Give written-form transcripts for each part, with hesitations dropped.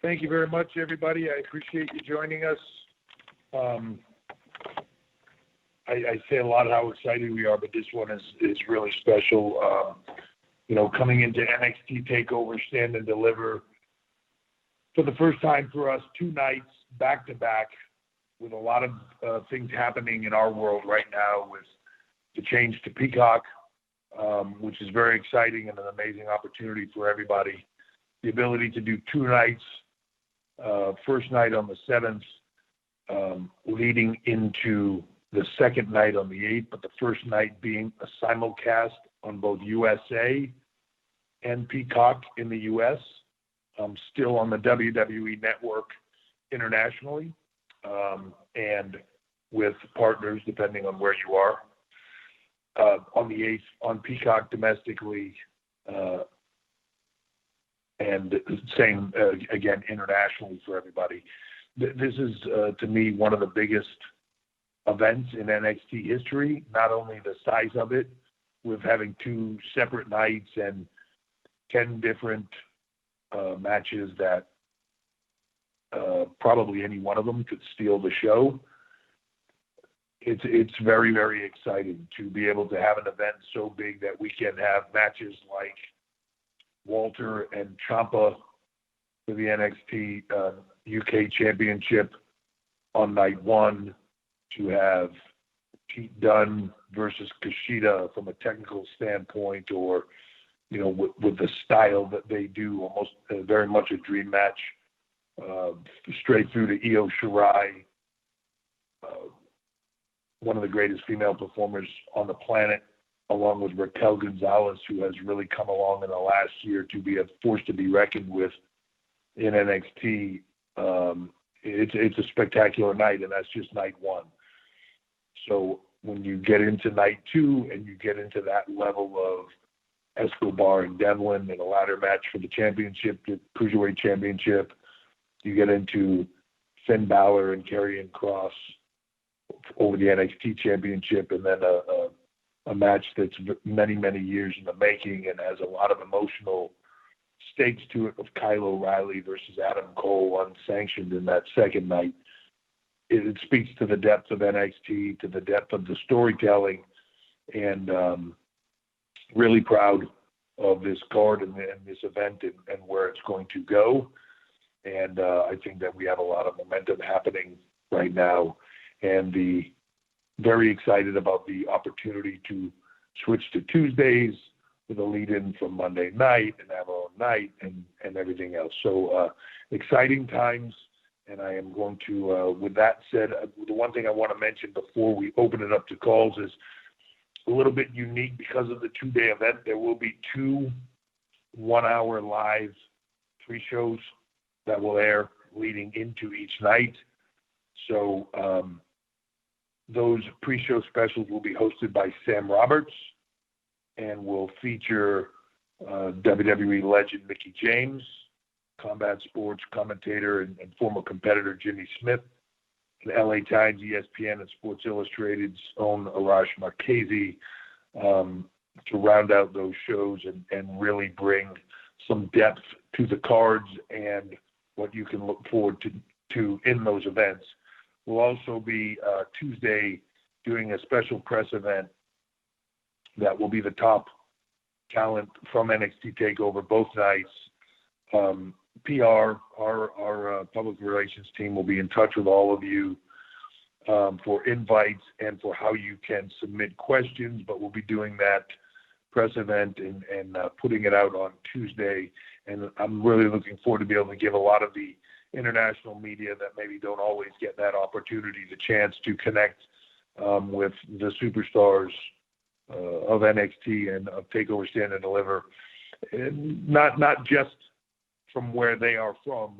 Thank you very much, everybody. I appreciate you joining us. I say a lot how excited we are, but this one is really special. Coming into NXT TakeOver, Stand and Deliver, for the first time for us, 2 nights back-to-back, with a lot of things happening in our world right now with the change to Peacock, which is very exciting and an amazing opportunity for everybody. The ability to do 2 nights, first night on the 7th, leading into the second night on the 8th, but the first night being a simulcast on both USA and Peacock in the US, still on the WWE Network internationally, and with partners depending on where you are. On the 8th on Peacock domestically, and same again internationally for everybody. This is to me one of the biggest events in NXT history. Not only the size of it, with having 2 separate nights and 10 different matches that probably any one of them could steal the show. It's very, very exciting to be able to have an event so big that we can have matches like Walter and Ciampa for the NXT UK Championship on night 1, to have Pete Dunne versus Kushida from a technical standpoint, or with the style that they do, almost very much a dream match, straight through to Io Shirai, one of the greatest female performers on the planet, along with Raquel Gonzalez, who has really come along in the last year to be a force to be reckoned with in NXT. It's a spectacular night, and that's just night 1. So when you get into night 2 and you get into that level of Escobar and Devlin in a ladder match for the championship, the Cruiserweight Championship, you get into Finn Balor and Karrion Kross over the NXT Championship, and then a match that's many, many years in the making and has a lot of emotional stakes to it, of Kyle O'Reilly versus Adam Cole unsanctioned in that second night. It speaks to the depth of NXT, to the depth of the storytelling, and really proud of this card and this event and where it's going to go. And I think that we have a lot of momentum happening right now, and very excited about the opportunity to switch to Tuesdays with a lead-in from Monday night and have our own night and everything else. So exciting times, and I am going to, with that said, the one thing I want to mention before we open it up to calls is a little bit unique because of the 2-day event. There will be 2 1-hour live pre-shows that will air leading into each night. So those pre-show specials will be hosted by Sam Roberts and will feature WWE legend Mickie James, combat sports commentator and former competitor Jimmy Smith, and LA Times, ESPN, and Sports Illustrated's own Arash Markazi, to round out those shows and really bring some depth to the cards and what you can look forward to in those events. We'll also be Tuesday doing a special press event that will be the top talent from NXT TakeOver both nights. PR, our public relations team, will be in touch with all of you for invites and for how you can submit questions, but we'll be doing that press event and putting it out on Tuesday. And I'm really looking forward to be able to give a lot of the international media that maybe don't always get that opportunity, the chance to connect with the superstars of NXT and of TakeOver Stand and Deliver, and not just from where they are from,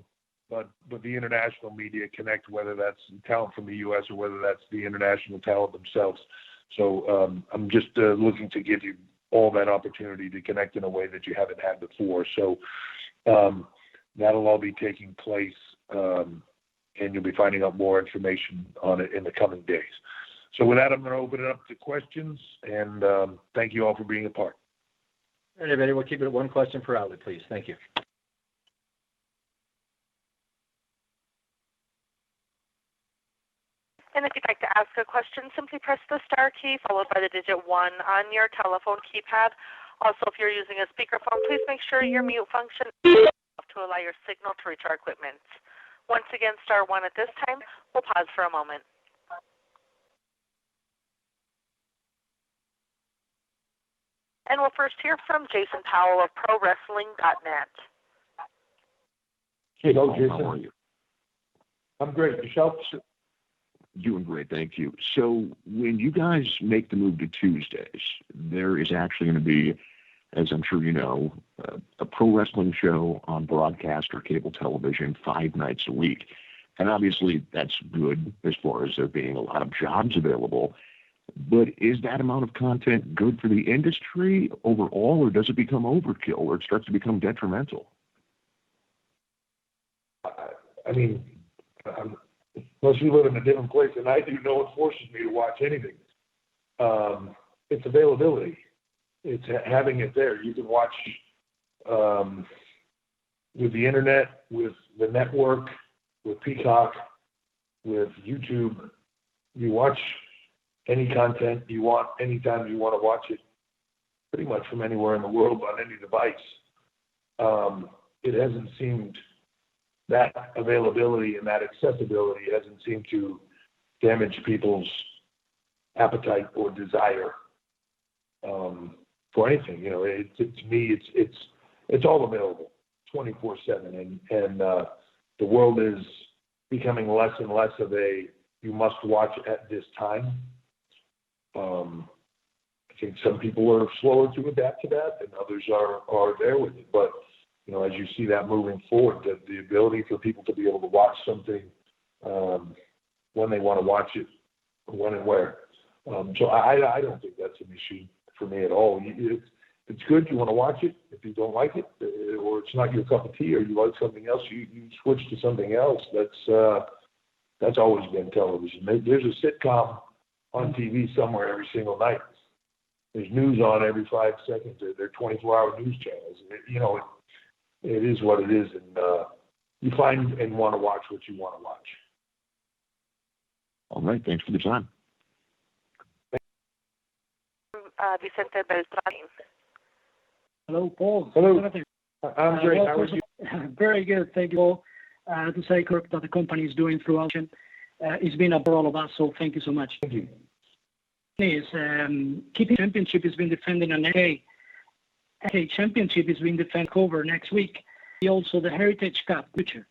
but the international media connect, whether that's talent from the U.S. or whether that's the international talent themselves. So I'm just looking to give you all that opportunity to connect in a way that you haven't had before. So that'll all be taking place, and you'll be finding out more information on it in the coming days. So with that, I'm going to open it up to questions, and thank you all for being a part. All right, everybody, we'll keep it at 1 question per outlet, please. Thank you. And if you'd like to ask a question, simply press the star key followed by the digit 1 on your telephone keypad. Also, if you're using a speakerphone, please make sure your mute function is off to allow your signal to reach our equipment. Once again, star 1 at this time. We'll pause for a moment. And we'll first hear from Jason Powell of ProWrestling.net. Hey, Hello, Paul, Jason. how are you? I'm great. Yourself? Doing great, thank you. So when you guys make the move to Tuesdays, there is actually going to be, as I'm sure you know, a pro wrestling show on broadcast or cable television 5 nights a week. And obviously that's good as far as there being a lot of jobs available. But is that amount of content good for the industry overall, or does it become overkill, or it starts to become detrimental? I mean, unless you live in a different place than I do, no one forces me to watch anything. It's availability. It's having it there. You can watch with the internet, with the network, with Peacock, with YouTube. You watch any content you want, anytime you want to watch it, pretty much from anywhere in the world on any device. It hasn't seemed, that availability and that accessibility hasn't seemed to damage people's appetite or desire for anything. You know, to me, it's all available 24/7, and the world is becoming less and less of a you must watch at this time. I think some people are slower to adapt to that, and others are there with it. But you know, as you see that moving forward, the ability for people to be able to watch something when they want to watch it, when and where. So I don't think that's an issue for me at all. It's good. You want to watch it. If you don't like it, or it's not your cup of tea, or you like something else, you switch to something else. That's always been television. There's a sitcom on TV somewhere every single night. There's news on every 5 seconds. They're 24-hour news channels. You know, it is what it is, and you find and want to watch what you want to watch. All right, thanks for the time. Vicente Beltrán. Hello, Paul. Hello. I'm great. How are you? Very good. Thank you, Paul. To say correct that the company is doing throughout. It's been up for all of us, so thank you so much. Thank you. Keeping Championship has been defending an NA Championship is being defended over next week. Also the Heritage Cup, Richard.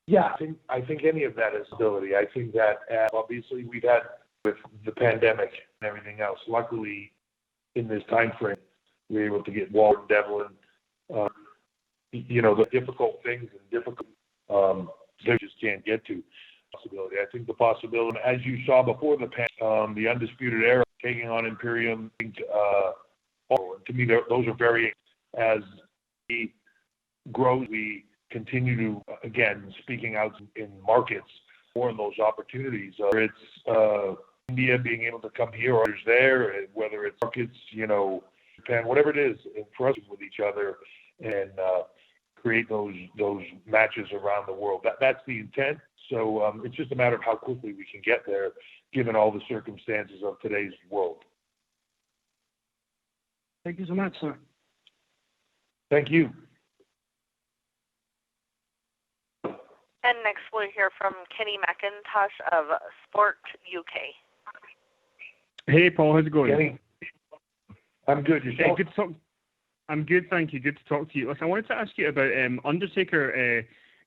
Yeah, I think any of that is ability. I think that obviously we've had with the pandemic and everything else. Luckily, in this time frame, we were able to get Walt and Devlin. You know, the difficult things and difficult they just can't get to. Possibility. I think the possibility, as you saw before the the Undisputed Era taking on Imperium. To me, those are very, as we grow, we continue to, again, speaking out in markets, more of those opportunities. Whether it's India being able to come here or others there, whether it's markets, you know, Japan, whatever it is, and for us with each other and create those matches around the world. That's the intent. So it's just a matter of how quickly we can get there, given all the circumstances of today's world. Thank you so much, sir. Thank you. And next we'll hear from Kenny McIntosh of Sport UK. Hey, Paul, how's it going? Kenny, I'm good. Yourself? Good to talk. I'm good, thank you. Good to talk to you. Listen, I wanted to ask you about Undertaker.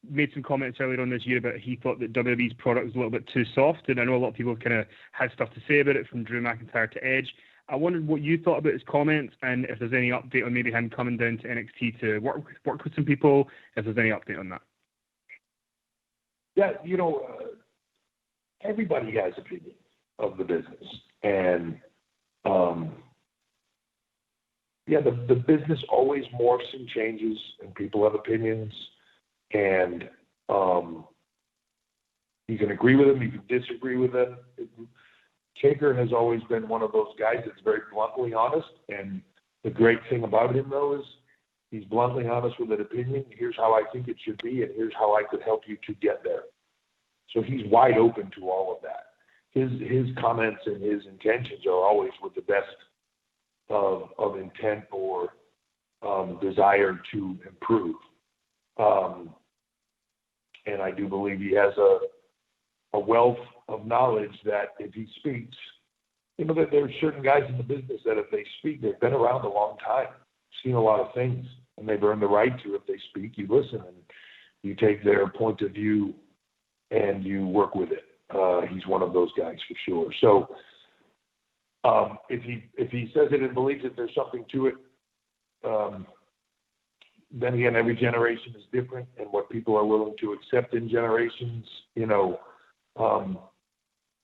Made some comments earlier on this year about he thought that WWE's product was a little bit too soft, and I know a lot of people kind of had stuff to say about it, from Drew McIntyre to Edge. I wondered what you thought about his comments, and if there's any update on maybe him coming down to NXT to work with some people, if there's any update on that. Yeah, you know, everybody has opinions of the business, and the business always morphs and changes, and people have opinions, and you can agree with them, you can disagree with them. Taker has always been one of those guys that's very bluntly honest, and the great thing about him, though, is he's bluntly honest with an opinion. Here's how I think it should be, and here's how I could help you to get there. So he's wide open to all of that. His comments and his intentions are always with the best of intent or desire to improve. And I do believe he has a wealth of knowledge that if he speaks, that there are certain guys in the business that if they speak, they've been around a long time, seen a lot of things, and they've earned the right to. If they speak, you listen and you take their point of view and you work with it. He's one of those guys for sure. So if he says it and believes that there's something to it, then again, every generation is different, and what people are willing to accept in generations,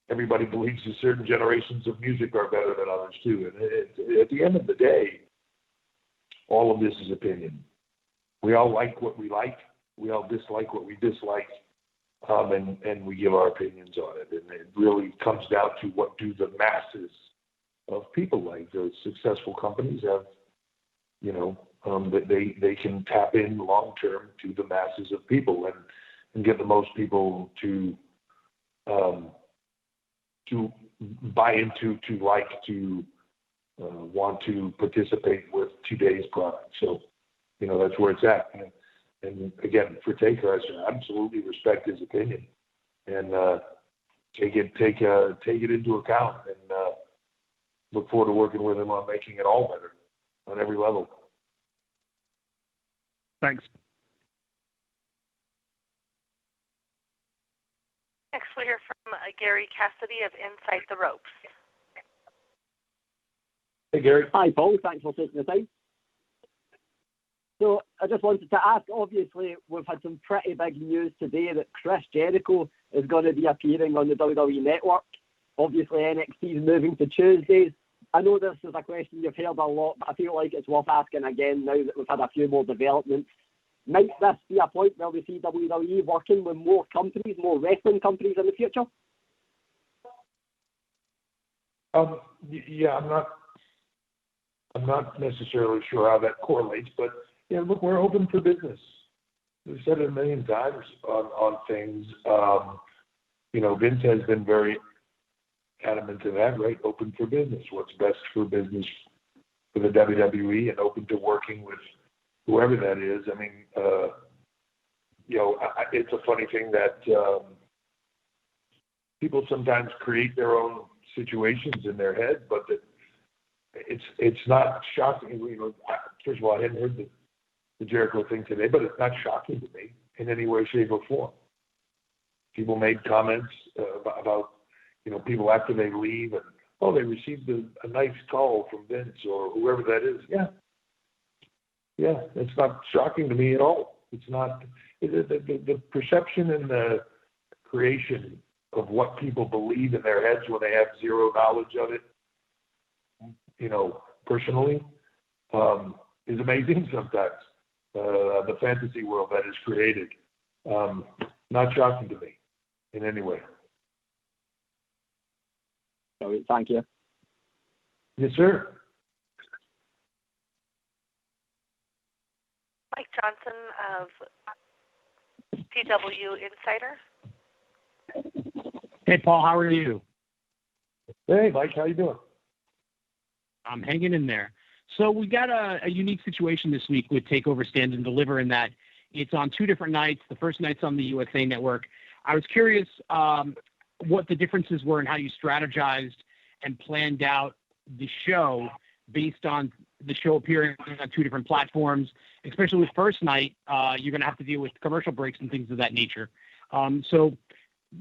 everybody believes that certain generations of music are better than others too. And at the end of the day, all of this is opinion. We all like what we like. We all dislike what we dislike. And we give our opinions on it. And it really comes down to what do the masses of people like. The successful companies have, that they can tap in long term to the masses of people and get the most people to buy into, to like, to want to participate with today's product. So, that's where it's at. And again, for Taker, I should absolutely respect his opinion and take it into account and look forward to working with him on making it all better on every level. Thanks. Next, we'll hear from Gary Cassidy of Inside the Ropes. Hey, Gary. Hi, Paul. Thanks for taking the time. So I just wanted to ask, obviously, we've had some pretty big news today that Chris Jericho is going to be appearing on the WWE Network. Obviously, NXT is moving to Tuesdays. I know this is a question you've heard a lot, but I feel like it's worth asking again now that we've had a few more developments. Might this be a point where we see WWE working with more companies, more wrestling companies in the future? Yeah, I'm not necessarily sure how that correlates, but look, we're open for business. We've said it a million times on things. Vince has been very adamant to that, right? Open for business. What's best for business for the WWE, and open to working with whoever that is. I mean, it's a funny thing that people sometimes create their own situations in their head, but that it's not shocking. First of all, I hadn't heard the Jericho thing today, but it's not shocking to me in any way, shape, or form. People made comments about people after they leave and, they received a nice call from Vince or whoever that is. Yeah, it's not shocking to me at all. It's not. The perception and the creation of what people believe in their heads when they have zero knowledge of it, personally, is amazing sometimes. The fantasy world that is created, not shocking to me in any way. Thank you. Yes, sir. Mike Johnson of PW Insider. Hey, Paul, how are you? Hey, Mike, how you doing? I'm hanging in there. So we got a unique situation this week with TakeOver Stand and Deliver in that it's on two different nights. The first night's on the USA Network. I was curious what the differences were in how you strategized and planned out the show based on the show appearing on two different platforms, especially with first night. You're going to have to deal with commercial breaks and things of that nature. So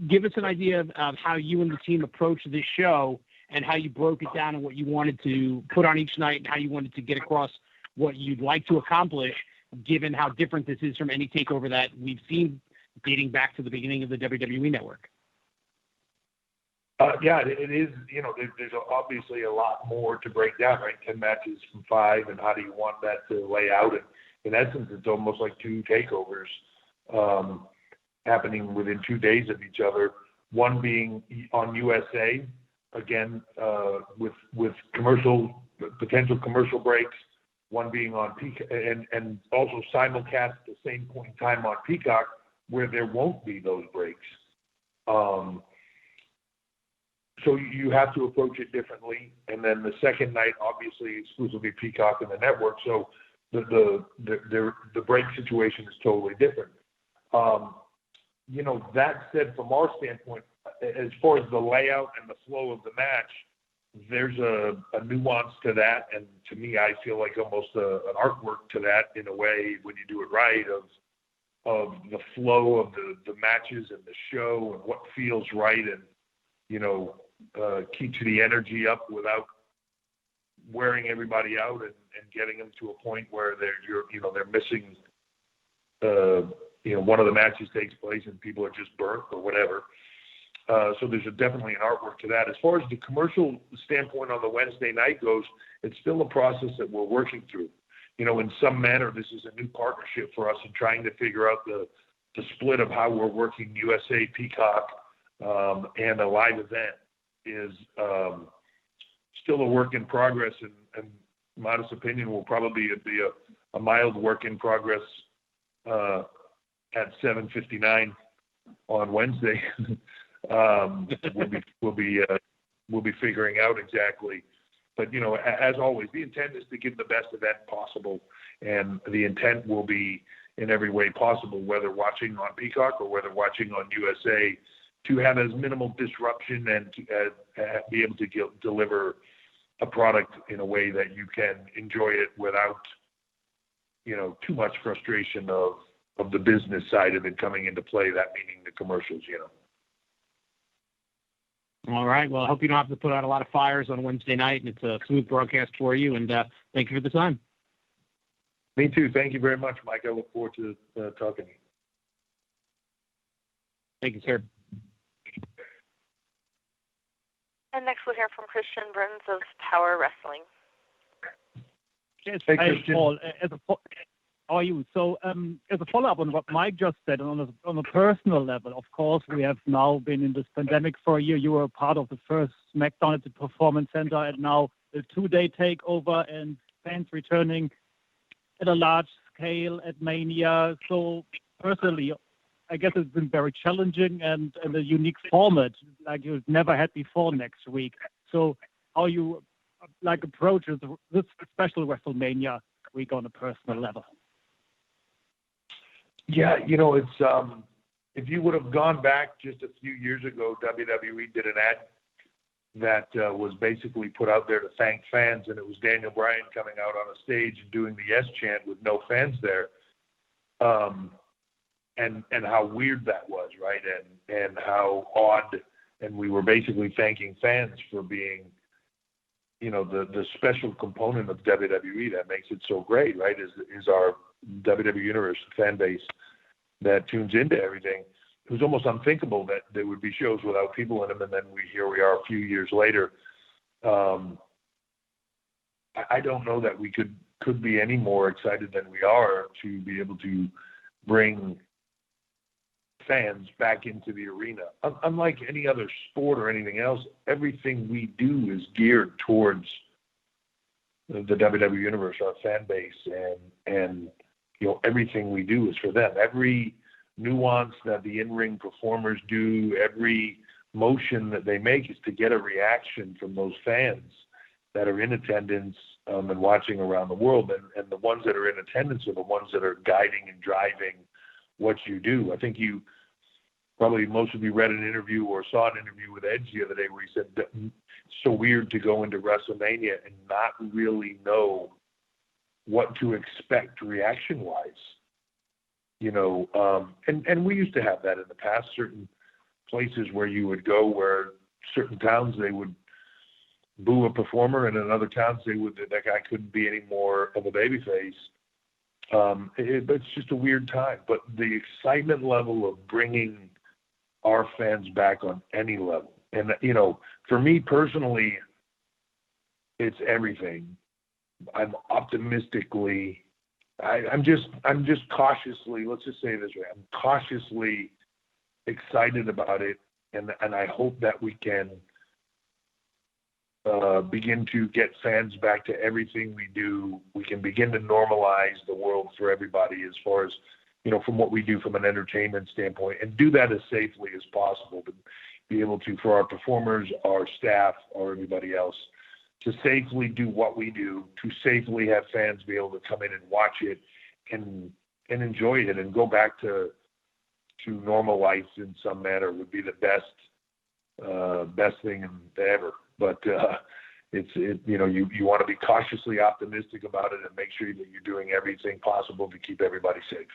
give us an idea of how you and the team approached this show and how you broke it down and what you wanted to put on each night and how you wanted to get across what you'd like to accomplish, given how different this is from any takeover that we've seen dating back to the beginning of the WWE Network. Yeah, it is. There's obviously a lot more to break down, right? 10 matches from 5, and how do you want that to lay out? And in essence, it's almost like two takeovers happening within 2 days of each other. One being on USA, again, with potential commercial breaks. One being on Peacock, and also simulcast at the same point in time on Peacock, where there won't be those breaks. So you have to approach it differently. And then the second night, obviously, exclusively Peacock and the network. So the break situation is totally different. That said, from our standpoint, as far as the layout and the flow of the match, there's a nuance to that. And to me, I feel like almost an artwork to that in a way when you do it right of the flow of the matches and the show and what feels right and, keeps the energy up without wearing everybody out and getting them to a point where they're missing, one of the matches takes place and people are just burnt or whatever. So there's definitely an artwork to that. As far as the commercial standpoint on the Wednesday night goes, it's still a process that we're working through. In some manner, this is a new partnership for us in trying to figure out the split of how we're working USA, Peacock, and a live event is still a work in progress, and modest opinion will probably be a mild work in progress at 7:59 on Wednesday. We'll be figuring out exactly. But as always, the intent is to give the best event possible, and the intent will be in every way possible, whether watching on Peacock or whether watching on USA, to have as minimal disruption and to be able to deliver a product in a way that you can enjoy it without, too much frustration of the business side of it coming into play, that meaning the commercials, All right. Well, I hope you don't have to put out a lot of fires on Wednesday night, and it's a smooth broadcast for you, and thank you for the time. Me too. Thank you very much, Mike. I look forward to talking to you. Thank you, sir. And next we'll hear from Christian Burns of Power Wrestling. Yes, hey, hi, Christian. Paul. How are you? So, as a follow-up on what Mike just said, on a personal level, of course, we have now been in this pandemic for a year. You were a part of the first SmackDown at the Performance Center, and now the two-day takeover and fans returning at a large scale at Mania. So, personally, I guess it's been very challenging and a unique format like you've never had before next week. So, how you approach this special WrestleMania week on a personal level? Yeah, it's if you would have gone back just a few years ago, WWE did an ad that was basically put out there to thank fans, and it was Daniel Bryan coming out on a stage and doing the yes chant with no fans there, and how weird that was, right? And how odd, and we were basically thanking fans for being, the special component of WWE that makes it so great, right? Is our WWE Universe fan base that tunes into everything. It was almost unthinkable that there would be shows without people in them, and then here we are a few years later. I don't know that we could be any more excited than we are to be able to bring fans back into the arena. Unlike any other sport or anything else, everything we do is geared towards the WWE Universe, our fan base, and everything we do is for them. Every nuance that the in-ring performers do, every motion that they make is to get a reaction from those fans that are in attendance and watching around the world. And the ones that are in attendance are the ones that are guiding and driving what you do. I think most of you read an interview or saw an interview with Edge the other day where he said that it's so weird to go into WrestleMania and not really know what to expect reaction-wise. And we used to have that in the past, certain places where you would go where certain towns they would boo a performer, and in other towns that guy couldn't be any more of a babyface. It's just a weird time. But the excitement level of bringing our fans back on any level, and for me personally, it's everything. I'm optimistically, I'm just cautiously, let's just say it this way, I'm cautiously excited about it, and I hope that we can begin to get fans back to everything we do. We can begin to normalize the world for everybody as far as, from what we do from an entertainment standpoint, and do that as safely as possible to be able to, for our performers, our staff, or everybody else, to safely do what we do, to safely have fans be able to come in and watch it and enjoy it and go back to normal life in some manner would be the best thing ever. But you want to be cautiously optimistic about it and make sure that you're doing everything possible to keep everybody safe.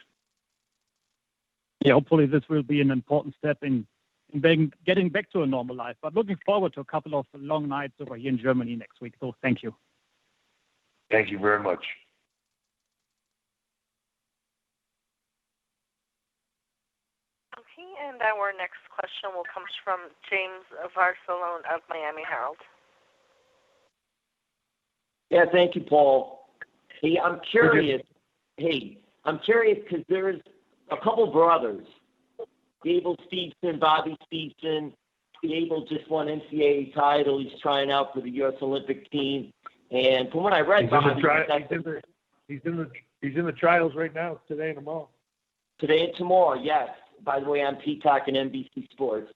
Yeah, hopefully this will be an important step in getting back to a normal life. But looking forward to a couple of long nights over here in Germany next week. So thank you. Thank you very much. Okay, and our next question will come from James Varsalone of Miami Herald. Yeah, thank you, Paul. Hey, I'm curious because there's a couple brothers, Gable Steveson, Bobby Steveson. Gable just won NCAA title. He's trying out for the U.S. Olympic team. And from what I read, he's in the trials right now, today and tomorrow. Today and tomorrow, yes. By the way, I'm Peacock and NBC Sports.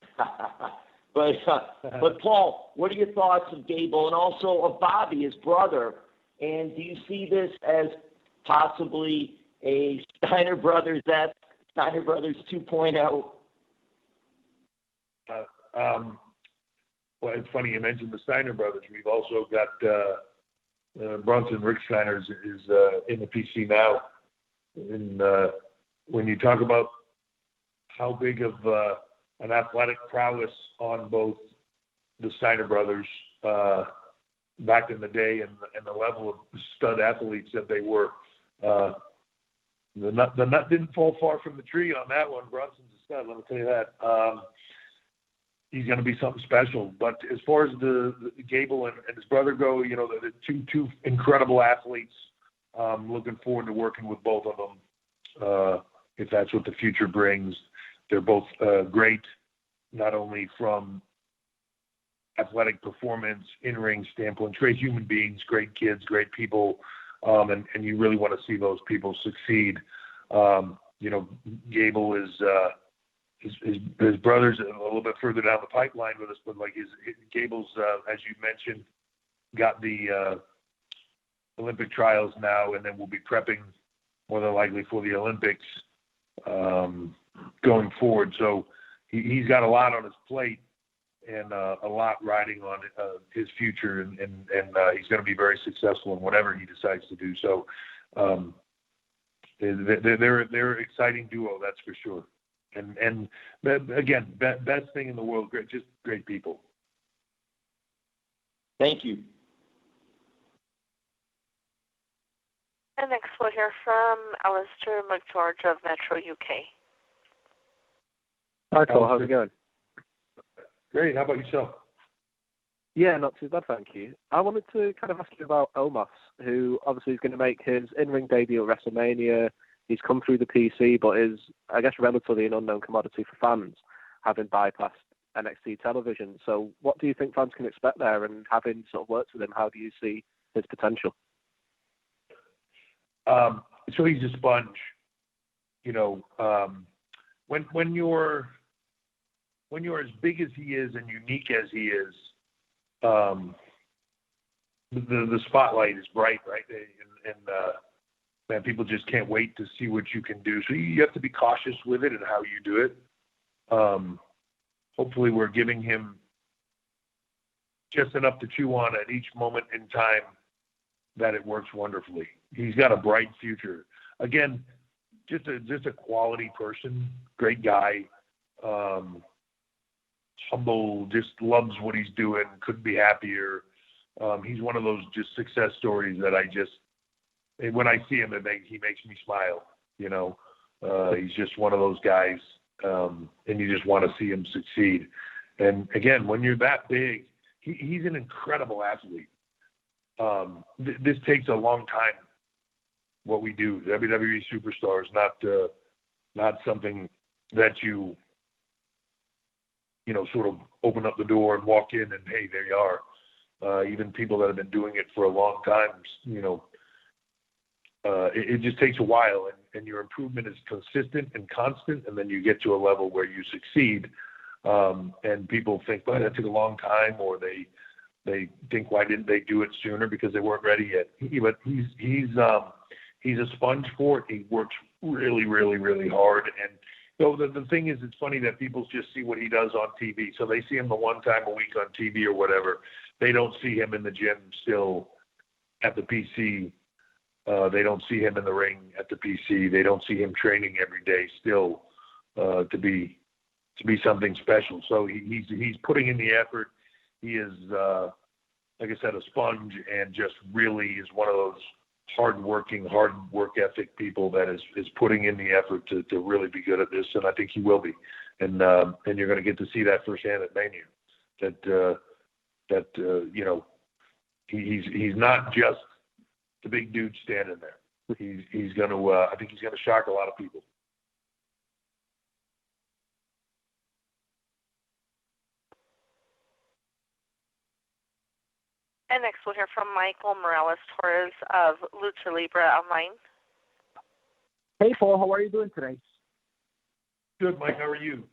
But Paul, what are your thoughts of Gable and also of Bobby, his brother? And do you see this as possibly a Steiner Brothers 2.0? Well, it's funny you mentioned the Steiner brothers. We've also got Bronson Rick Steiner is in the PC now. And when you talk about how big of an athletic prowess on both the Steiner brothers back in the day and the level of stud athletes that they were, the nut didn't fall far from the tree on that one. Bronson's a stud, let me tell you that. He's going to be something special. But as far as the Gable and his brother go, the two incredible athletes. Looking forward to working with both of them if that's what the future brings. They're both great, not only from athletic performance, in-ring standpoint, great human beings, great kids, great people, and you really want to see those people succeed. Gable is his brother's a little bit further down the pipeline with us, but Gable's, as you mentioned, got the Olympic trials now, and then we'll be prepping more than likely for the Olympics going forward. So he's got a lot on his plate and a lot riding on his future, and he's going to be very successful in whatever he decides to do. So they're an exciting duo, that's for sure. And again, best thing in the world, just great people. Thank you. And next we'll hear from Alistair McGeorge of Metro UK. Hi, Paul. How's it going? Great. How about yourself? Yeah, not too bad, thank you. I wanted to kind of ask you about Omos, who obviously is going to make his in-ring debut at WrestleMania. He's come through the PC, but is, I guess, relatively an unknown commodity for fans, having bypassed NXT television. So what do you think fans can expect there? And having sort of worked with him, how do you see his potential? So he's a sponge. When you're as big as he is and unique as he is, the spotlight is bright, right? And man, people just can't wait to see what you can do. So you have to be cautious with it and how you do it. Hopefully we're giving him just enough to chew on at each moment in time that it works wonderfully. He's got a bright future. Again, just a quality person, great guy, humble, just loves what he's doing, couldn't be happier. He's one of those just success stories that when I see him, he makes me smile. He's just one of those guys, and you just want to see him succeed. And again, when you're that big, he's an incredible athlete. This takes a long time. What we do, WWE Superstars, not something that you sort of open up the door and walk in and hey, there you are. Even people that have been doing it for a long time, it just takes a while, and your improvement is consistent and constant, and then you get to a level where you succeed. And people think, well, that took a long time, or they think, why didn't they do it sooner? Because they weren't ready yet. But he's a sponge for it. He works really, really, really hard. And the thing is, it's funny that people just see what he does on TV. So they see him the one time a week on TV or whatever. They don't see him in the gym still at the PC. They don't see him in the ring at the PC. They don't see him training every day still to be something special. So he's putting in the effort. He is, like I said, a sponge, and just really is one of those hard work ethic people that is putting in the effort to really be good at this, and I think he will be. And you're going to get to see that firsthand at Mania. That he's not just the big dude standing there. He's going to I think he's going to shock a lot of people. And next we'll hear from Michael Morales-Torres of Lucha Libre Online. Hey, Paul, how are you doing today? Good, Mike. How are you?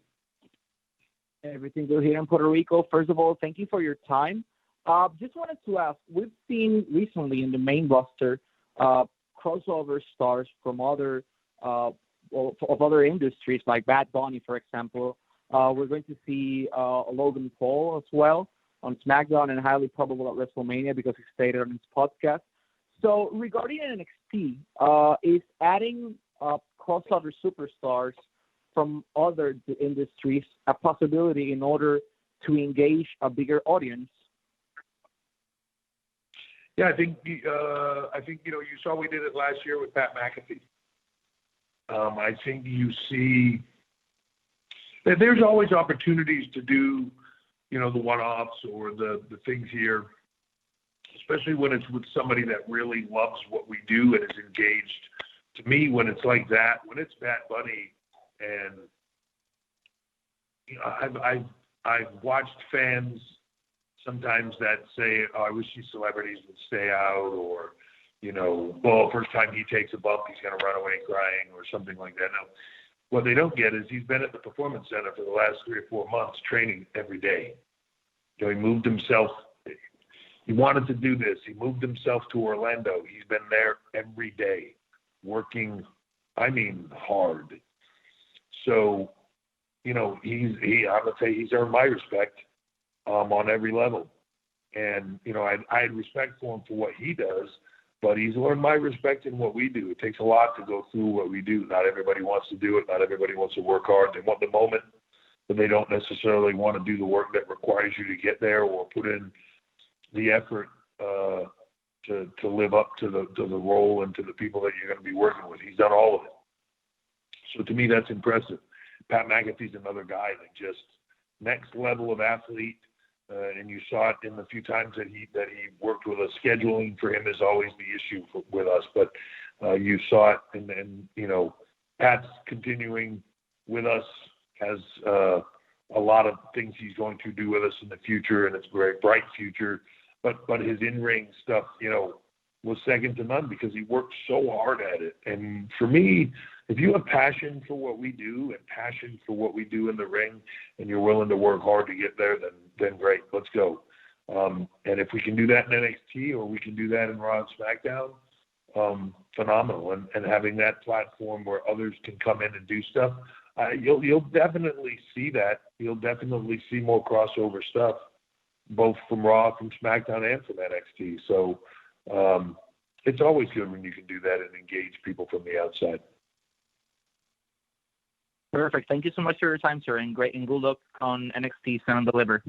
Everything good here in Puerto Rico. First of all, thank you for your time. Just wanted to ask, we've seen recently in the main roster crossover stars from other industries, like Bad Bunny, for example. We're going to see Logan Paul as well on SmackDown, and highly probable at WrestleMania because he stated on his podcast. So regarding NXT, is adding crossover superstars from other industries a possibility in order to engage a bigger audience? Yeah, I think you saw we did it last year with Pat McAfee. I think you see that there's always opportunities to do, the one-offs or the things here, especially when it's with somebody that really loves what we do and is engaged. To me, when it's like that, when it's Bad Bunny, and I've watched fans sometimes that say, "Oh, I wish these celebrities would stay out," or first time he takes a bump, he's going to run away crying, or something like that. Now, what they don't get is he's been at the Performance Center for the last 3 or 4 months training every day. He moved himself. He wanted to do this. He moved himself to Orlando. He's been there every day, working, hard. So, I would say he's earned my respect on every level. And, I had respect for him for what he does, but he's earned my respect in what we do. It takes a lot to go through what we do. Not everybody wants to do it. Not everybody wants to work hard. They want the moment, but they don't necessarily want to do the work that requires you to get there or put in the effort to live up to the role and to the people that you're going to be working with. He's done all of it. So to me, that's impressive. Pat McAfee's another guy that just next level of athlete, and you saw it in the few times that he worked with us. Scheduling for him is always the issue with us, but you saw it, and Pat's continuing with us, has a lot of things he's going to do with us in the future, and it's a very bright future. But his in-ring stuff, was second to none because he worked so hard at it. And for me, if you have passion for what we do and passion for what we do in the ring, and you're willing to work hard to get there, then great, let's go. And if we can do that in NXT or we can do that in Raw and SmackDown, phenomenal. And having that platform where others can come in and do stuff, you'll definitely see that. You'll definitely see more crossover stuff, both from Raw, from SmackDown, and from NXT. So it's always good when you can do that and engage people from the outside. Perfect. Thank you so much for your time, sir, and good luck on NXT Stand and Deliver.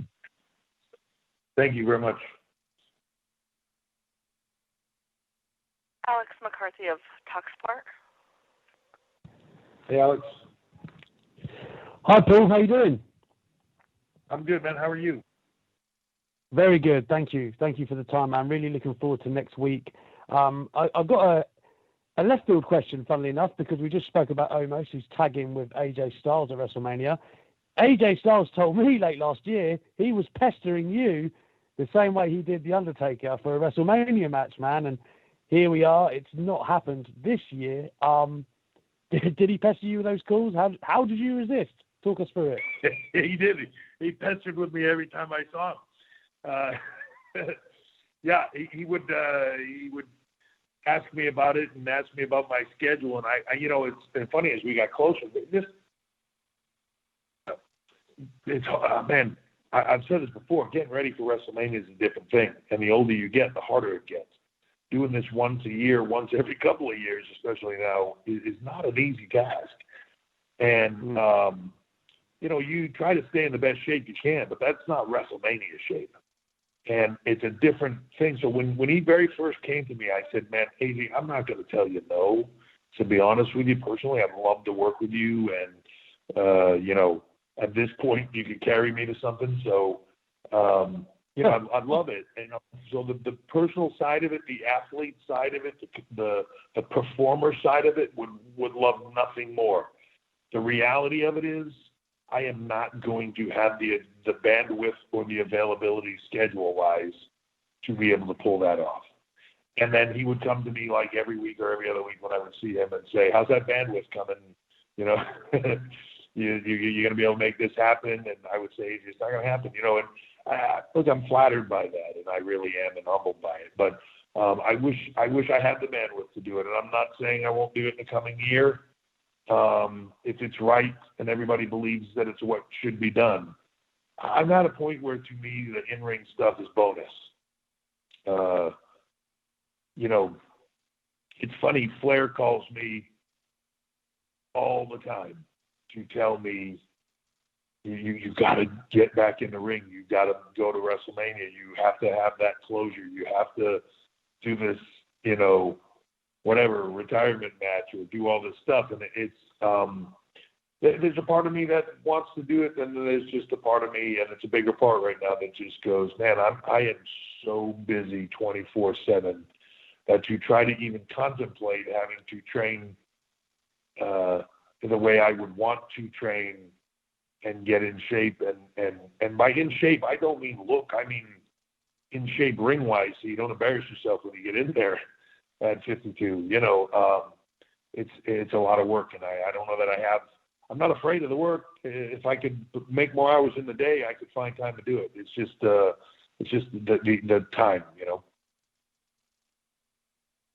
Thank you very much. Alex McCarthy of TalkSport. Hey, Alex. Hi, Paul. How you doing? I'm good, man. How are you? Very good. Thank you. Thank you for the time, man. Really looking forward to next week. I've got a left field question, funnily enough, because we just spoke about Omos, who's tagging with AJ Styles at WrestleMania. AJ Styles told me late last year he was pestering you the same way he did The Undertaker for a WrestleMania match, man. And here we are. It's not happened this year. Did he pester you with those calls? How did you resist? Talk us through it. He did. He pestered with me every time I saw him. Yeah, he would ask me about it and ask me about my schedule. And I it's been funny as we got closer. Man, I've said this before. Getting ready for WrestleMania is a different thing, and the older you get, the harder it gets. Doing this once a year, once every couple of years, especially now, is not an easy task. And you try to stay in the best shape you can, but that's not WrestleMania shape. And it's a different thing. So when he very first came to me, I said, man, AJ, I'm not going to tell you no. To be honest with you personally, I'd love to work with you. And, at this point, you could carry me to something. So, I'd love it. And so the personal side of it, the athlete side of it, the performer side of it would love nothing more. The reality of it is, I am not going to have the bandwidth or the availability schedule-wise to be able to pull that off. And then he would come to me like every week or every other week when I would see him and say, how's that bandwidth coming? You're going to be able to make this happen? And I would say, it's not going to happen. And look, I'm flattered by that, and I really am, and humbled by it. But I wish I had the bandwidth to do it. And I'm not saying I won't do it in the coming year. If it's right and everybody believes that it's what should be done. I'm at a point where, to me, the in-ring stuff is bonus. It's funny, Flair calls me all the time to tell me, you got to get back in the ring. You got to go to WrestleMania. You have to have that closure. You have to do this, whatever, retirement match or do all this stuff. And it's there's a part of me that wants to do it, and there's just a part of me, and it's a bigger part right now, that just goes, man, I am so busy 24/7 that to try to even contemplate having to train the way I would want to train and get in shape. And by in shape, I don't mean look. I mean in shape ring-wise, so you don't embarrass yourself when you get in there at 52. It's a lot of work, and I don't know that I'm not afraid of the work. If I could make more hours in the day, I could find time to do it. It's just the time,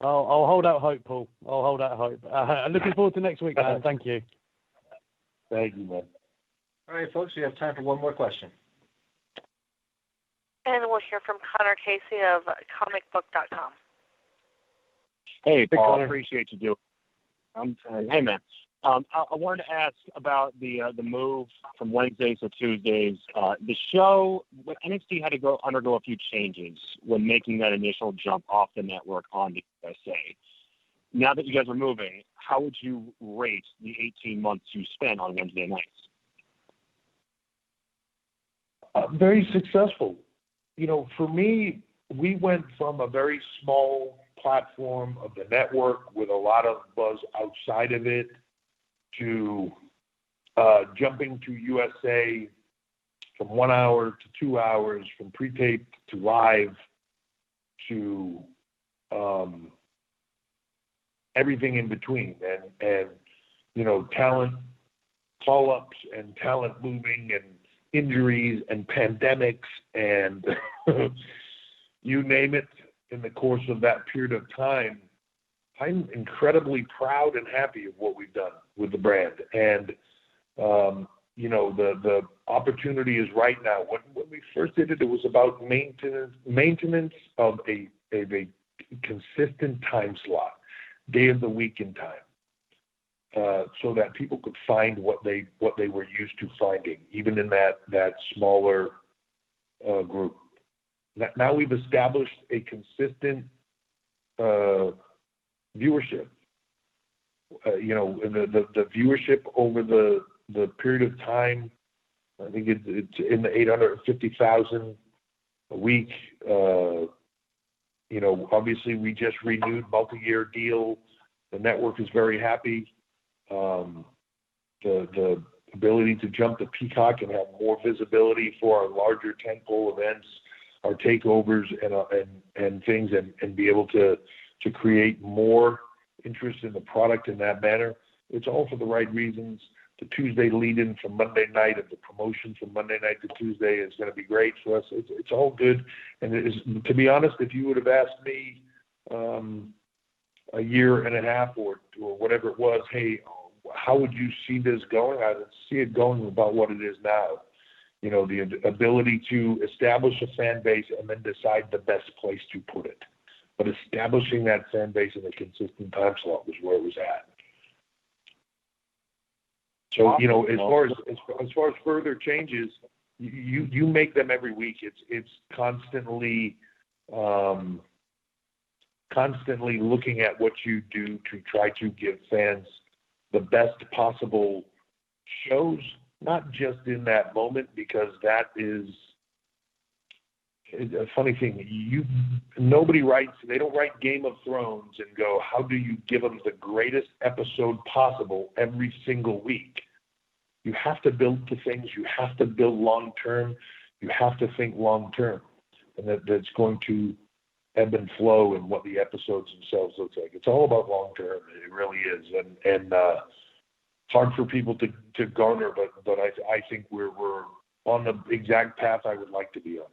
I'll hold out hope, Paul. I'll hold out hope. Looking forward to next week, man. Thank you. Thank you, man. All right, folks, we have time for one more question. And we'll hear from Connor Casey of comicbook.com. Hey, Paul, appreciate you doing it. Hey, man. I wanted to ask about the move from Wednesdays to Tuesdays. The show, NXT had to undergo a few changes when making that initial jump off the network on the USA. Now that you guys are moving, how would you rate the 18 months you spent on Wednesday nights? Very successful. For me, we went from a very small platform of the network with a lot of buzz outside of it to jumping to USA from 1 hour to 2 hours, from pre-tape to live to everything in between, and talent call-ups and talent moving and injuries and pandemics and you name it in the course of that period of time. I'm incredibly proud and happy of what we've done with the brand. And, the opportunity is right now. When we first did it, it was about maintenance of a consistent time slot, day of the week and time, so that people could find what they were used to finding, even in that smaller group. Now we've established a consistent viewership. The viewership over the period of time, I think it's in the 850,000 a week. Obviously we just renewed multi-year deal. The network is very happy. The ability to jump to Peacock and have more visibility for our larger tentpole events, our takeovers and things, and be able to to create more interest in the product in that manner. It's all for the right reasons. The Tuesday lead-in from Monday night and the promotion from Monday night to Tuesday is going to be great for us. It's all good. And it is, to be honest, if you would have asked me a year and a half or whatever it was, hey, how would you see this going? I would see it going about what it is now. You know, the ability to establish a fan base and then decide the best place to put it. But establishing that fan base in a consistent time slot was where it was at. So, you know, as far as further changes, you make them every week. It's constantly looking at what you do to try to give fans the best possible shows, not just in that moment, because that is a funny thing. They don't write Game of Thrones and go, how do you give them the greatest episode possible every single week? You have to build to things. You have to build long term. You have to think long term, and that's going to ebb and flow in what the episodes themselves look like. It's all about long term. It really is, and hard for people to garner, but I think we're on the exact path I would like to be on.